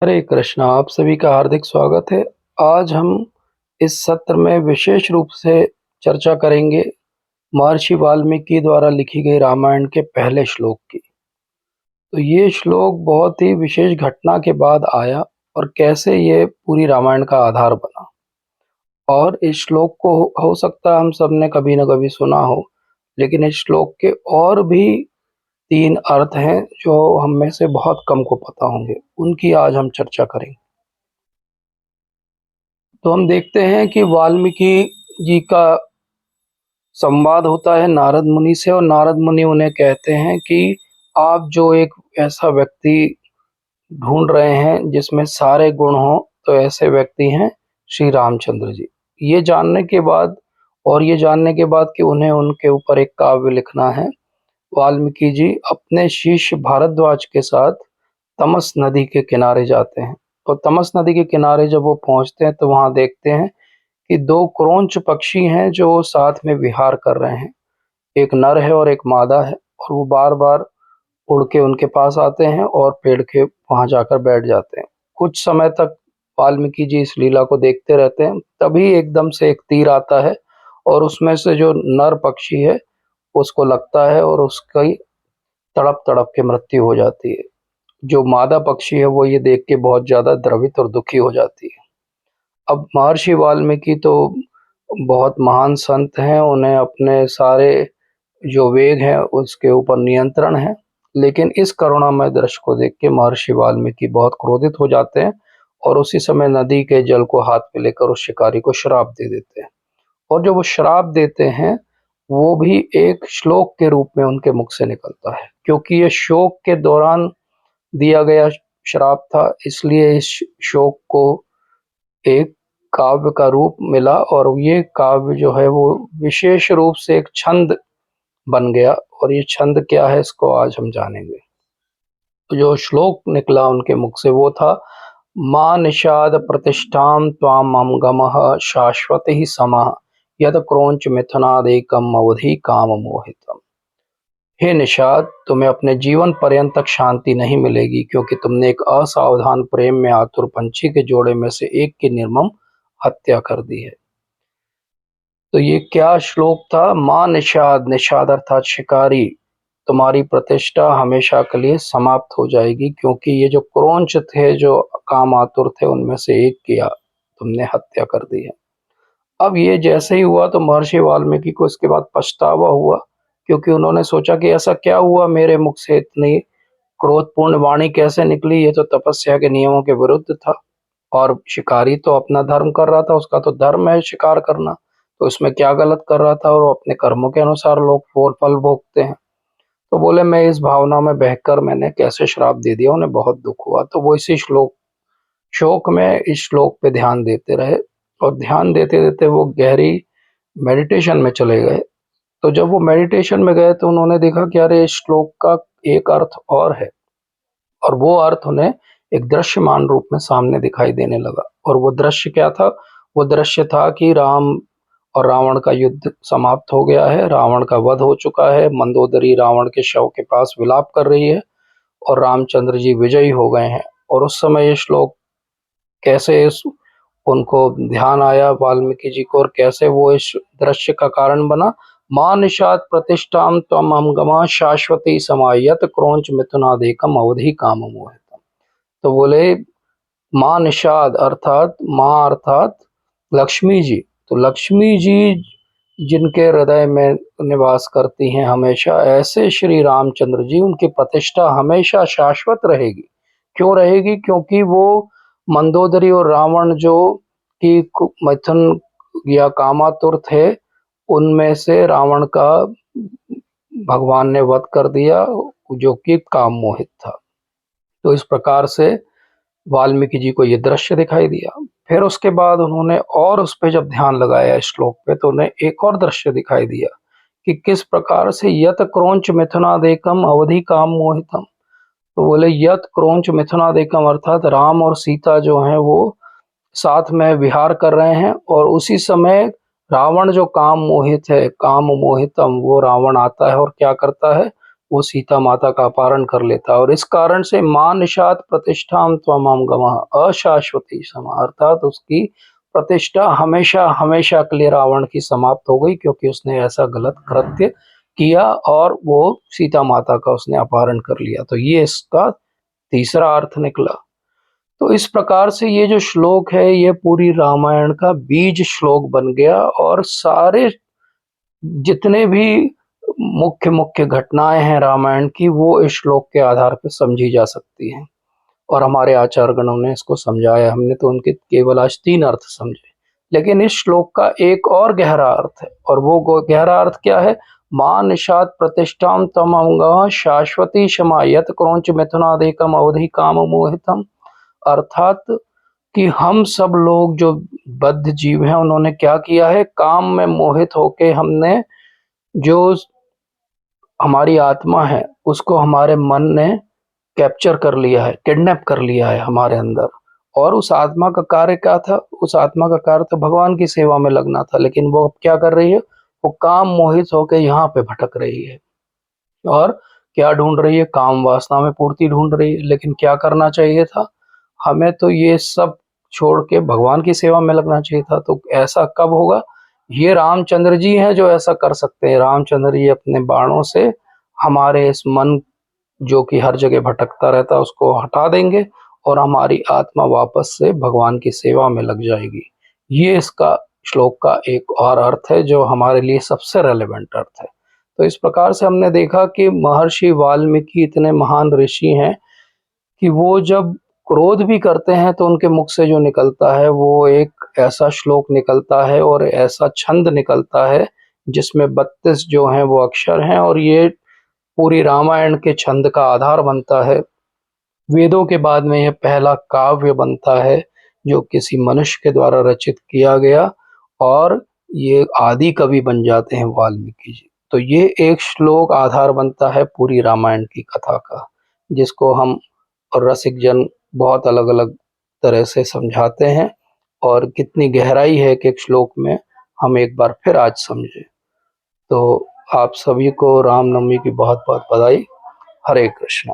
हरे कृष्णा, आप सभी का हार्दिक स्वागत है। आज हम इस सत्र में विशेष रूप से चर्चा करेंगे महर्षि वाल्मीकि द्वारा लिखी गई रामायण के पहले श्लोक की। तो ये श्लोक बहुत ही विशेष घटना के बाद आया और कैसे ये पूरी रामायण का आधार बना। और इस श्लोक को हो सकता है हम सब ने कभी न कभी सुना हो, लेकिन इस श्लोक के और भी 3 अर्थ हैं जो हम में से बहुत कम को पता होंगे। उनकी आज हम चर्चा करेंगे। तो हम देखते हैं कि वाल्मीकि जी का संवाद होता है नारद मुनि से, और नारद मुनि उन्हें कहते हैं कि आप जो एक ऐसा व्यक्ति ढूंढ रहे हैं जिसमें सारे गुण हों, तो ऐसे व्यक्ति हैं श्री रामचंद्र जी। ये जानने के बाद ये जानने के बाद कि उन्हें उनके ऊपर एक काव्य लिखना है, वाल्मीकि जी अपने शिष्य भारद्वाज के साथ तमस नदी के किनारे जाते हैं। तो तमस नदी के किनारे जब वो पहुंचते हैं तो वहां देखते हैं कि 2 क्रोंच पक्षी हैं जो साथ में विहार कर रहे हैं। एक नर है और एक मादा है, और वो बार-बार उड़ के उनके पास आते हैं और पेड़ के वहां जाकर बैठ जाते हैं। कुछ समय तक वाल्मीकि जी इस लीला को देखते रहते हैं। तभी एकदम से एक तीर आता है और उसमें से जो नर पक्षी है उसको लगता है और उसकी तड़प-तड़प के मृत्यु हो जाती है। जो मादा पक्षी है वो ये देख के बहुत ज़्यादा द्रवित और दुखी हो जाती है। अब महर्षि वाल्मीकि तो बहुत महान संत हैं, उन्हें अपने सारे जो वेग हैं उसके ऊपर नियंत्रण है। लेकिन इस करुणामय दृश्य को देख के महर्षि वाल्मीकि बहुत क्रोधित हो जाते हैं और उसी समय नदी के जल को हाथ में लेकर उस शिकारी को श्राप दे देते हैं। और जो वो श्राप देते हैं वो भी एक श्लोक के रूप में उनके मुख से निकलता है, क्योंकि ये शोक के दौरान दिया गया श्राप था, इसलिए इस शोक को एक काव्य का रूप मिला और ये काव्य जो है वो विशेष रूप से एक छंद बन गया। और ये छंद क्या है इसको आज हम जानेंगे। तो जो श्लोक निकला उनके मुख से वो था, माँ निषाद प्रतिष्ठाम त्वाम गमः शाश्वती समः यद क्रोंच मिथुनादेकम अवधि काम मोहितम। हे निषाद, तुम्हें अपने जीवन पर्यंत तक शांति नहीं मिलेगी, क्योंकि तुमने एक असावधान प्रेम में आतुर पंछी के जोड़े में से एक की निर्मम हत्या कर दी है। तो ये क्या श्लोक था? माँ निषाद, निषाद अर्थात शिकारी, तुम्हारी प्रतिष्ठा हमेशा के लिए समाप्त हो जाएगी, क्योंकि ये जो क्रोंच थे, जो काम आतुर थे, उनमें से एक की तुमने हत्या कर दी है। अब ये जैसे ही हुआ तो महर्षि वाल्मीकि को इसके बाद पछतावा हुआ, क्योंकि उन्होंने सोचा कि ऐसा क्या हुआ, मेरे मुख से इतनी क्रोधपूर्ण वाणी कैसे निकली, ये तो तपस्या के नियमों के विरुद्ध था। और शिकारी तो अपना धर्म कर रहा था, उसका तो धर्म है शिकार करना, तो इसमें क्या गलत कर रहा था, और वो अपने कर्मों के अनुसार लोग फल भोगते हैं। तो बोले मैं इस भावना में बहकर मैंने कैसे श्राप दे दिया, उन्हें बहुत दुख हुआ। तो वो इसी शोक में इस श्लोक पे ध्यान देते रहे, और ध्यान देते देते वो गहरी मेडिटेशन में चले गए। तो जब वो मेडिटेशन में गए तो उन्होंने देखा कि अरे इस श्लोक का एक अर्थ और है, और वो अर्थ उन्हें एक दृश्यमान रूप में सामने दिखाई देने लगा। और वो दृश्य क्या था? वो दृश्य था कि राम और रावण का युद्ध समाप्त हो गया है, रावण का वध हो चुका है, मंदोदरी रावण के शव के पास विलाप कर रही है, और रामचंद्र जी विजयी हो गए हैं। और उस समय ये श्लोक कैसे उनको ध्यान आया वाल्मीकि जी को, और कैसे वो इस दृश्य का कारण बना। माँ निषाद प्रतिष्ठाम त्वम गमा शाश्वती समायत क्रोंच मिथुनादेकम अवधि काम मोहितम। तो बोले माँ निषाद अर्थात माँ अर्थात लक्ष्मी जी। तो लक्ष्मी जी जिनके हृदय में निवास करती हैं हमेशा, ऐसे श्री रामचंद्र जी, उनकी प्रतिष्ठा हमेशा शाश्वत रहेगी। क्यों रहेगी? क्योंकि वो मंदोदरी और रावण जो कि मिथुन या कामातुर थे, उनमें से रावण का भगवान ने वध कर दिया, जो कि काम मोहित था। तो इस प्रकार से वाल्मीकि जी को ये दृश्य दिखाई दिया। फिर उसके बाद उन्होंने और उस पे जब ध्यान लगाया इस श्लोक पे, तो उन्हें एक और दृश्य दिखाई दिया कि किस प्रकार से यत क्रोंच मिथुनादेकम अवधि काम मोहितम। तो बोले यत क्रोंच मिथुनादेकम अर्थात राम और सीता जो हैं वो साथ में विहार कर रहे हैं, और उसी समय रावण जो काम मोहित है, काम मोहितम, वो रावण आता है और क्या करता है, वो सीता माता का अपहरण कर लेता है और इस कारण से मां निषाद प्रतिष्ठाम त्वमाम गमः अशाश्वती समा, अर्थात उसकी प्रतिष्ठा हमेशा हमेशा के लिए रावण की समाप्त हो गई, क्योंकि उसने ऐसा गलत कृत्य किया और वो सीता माता का उसने अपहरण कर लिया। तो ये इसका तीसरा अर्थ निकला। तो इस प्रकार से ये जो श्लोक है ये पूरी रामायण का बीज श्लोक बन गया और सारे जितने भी मुख्य मुख्य घटनाएं हैं रामायण की वो इस श्लोक के आधार पर समझी जा सकती हैं। और हमारे आचार्यगणों ने इसको समझाया, हमने तो उनके केवल आज 3 अर्थ समझे, लेकिन इस श्लोक का एक और गहरा अर्थ है। और वो गहरा अर्थ क्या है? मां निषाद प्रतिष्ठाम तम अंग शाश्वती क्षमा यत क्रौंच मिथुनाधिकम अवधि काम मोहितम, अर्थात कि हम सब लोग जो बद्ध जीव हैं उन्होंने क्या किया है, काम में मोहित होके हमने जो हमारी आत्मा है उसको हमारे मन ने कैप्चर कर लिया है, किडनैप कर लिया है हमारे अंदर। और उस आत्मा का कार्य क्या था? उस आत्मा का कार्य तो भगवान की सेवा में लगना था, लेकिन वो अब क्या कर रही है? वो काम मोहित होकर यहाँ पे भटक रही है और क्या ढूंढ रही है? काम वासना में पूर्ति ढूंढ रही है। लेकिन क्या करना चाहिए था? हमें तो ये सब छोड़ के भगवान की सेवा में लगना चाहिए था। तो ऐसा कब होगा? ये रामचंद्र जी हैं जो ऐसा कर सकते हैं। रामचंद्र जी अपने बाणों से हमारे इस मन जो कि हर जगह भटकता रहता है उसको हटा देंगे और हमारी आत्मा वापस से भगवान की सेवा में लग जाएगी। ये इसका श्लोक का एक और अर्थ है जो हमारे लिए सबसे रेलेवेंट अर्थ है। तो इस प्रकार से हमने देखा कि महर्षि वाल्मीकि इतने महान ऋषि हैं कि वो जब क्रोध भी करते हैं तो उनके मुख से जो निकलता है वो एक ऐसा श्लोक निकलता है और ऐसा छंद निकलता है जिसमें 32 जो हैं वो अक्षर हैं और ये पूरी रामायण के छंद का आधार बनता है। वेदों के बाद में यह पहला काव्य बनता है जो किसी मनुष्य के द्वारा रचित किया गया और ये आदि कवि बन जाते हैं वाल्मीकि जी। तो ये एक श्लोक आधार बनता है पूरी रामायण की कथा का, जिसको हम और रसिक जन बहुत अलग अलग तरह से समझाते हैं और कितनी गहराई है कि एक श्लोक में हम एक बार फिर आज समझे। तो आप सभी को रामनवमी की बहुत बहुत बधाई। हरे कृष्णा।